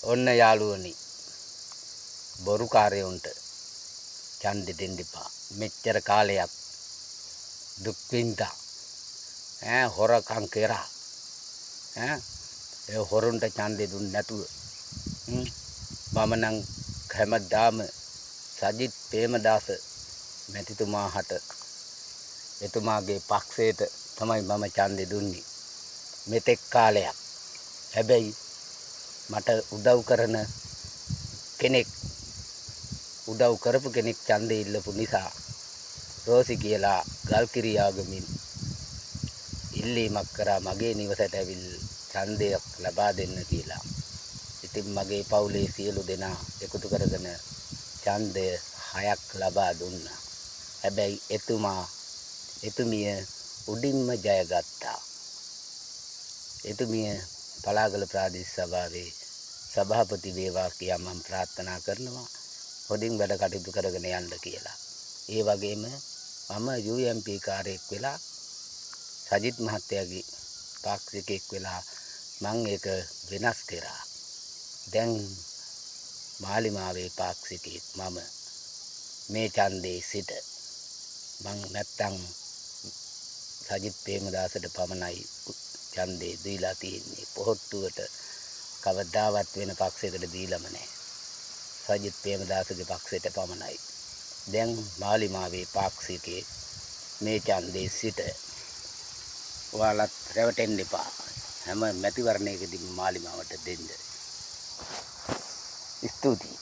ඔන්න යාළුවනි බොරු කාර්යොන්ට ඡන්දෙ දෙන්න එපා. මෙච්චර කාලයක් දුක් විඳා හොරකම් කරා ඒ හොරුන්ට ඡන්දෙ දුන්නේ නැතුව මම නම් හැමදාම සජිත් ප්‍රේමදාස මැතිතුමාට එතුමාගේ පක්ෂයට තමයි මම ඡන්දෙ දුන්නේ මෙතෙක් කාලයක්. හැබැයි මට උදව් කරන කෙනෙක් උදව් කරපු කෙනෙක් ඡන්දෙ ඉල්ලපු නිසා රෝසි කියලා ගල්කිරියාගමින් ඉල්ලීමක් කරා මගේ නිවසට ඇවිල්ලා ඡන්දයක් ලබා දෙන්න කියලා. ඉතින් මගේ පවුලේ සියලු දෙනා එකතු කරගෙන ඡන්දය 6ක් ලබා දුන්නා. හැබැයි එතුමිය උඩින්ම ජයගත්තා. එතුමිය පලාගල ප්‍රාදේශ සභාවේ සභාපති වේවා කියා මම ප්‍රාර්ථනා කරනවා. හොඳින් වැඩ කටයුතු කරගෙන යන්න කියලා. ඒ වගේම මම UMP කාර්යයක් වෙලා සජිත් මහත්තයාගේ පාක්ෂිකෙක් වෙලා මම ඒක වෙනස් කරා. දැන් මාලිමාවේ පාක්ෂිකෙක් මම මේ ඡන්දේ සිට මං නැත්තම් සජිත් ප්‍රේමදාසට පමණයි ඡන්දේ දීලා තියෙන්නේ. පොහොට්ටුවට කවදාවත් වෙන පක්ෂයකට දීලම නැහැ. සජිත් ප්‍රේමදාසගේ පක්ෂයට පමණයි. දැන් මාලිමාවේ පාක්ෂිකේ මේ ඡන්දේ සිට ඔයාලත් රැවටෙන්න එපා. හැම මැතිවරණයකදීම මාලිමාවට දෙන්න. ස්තුතියි.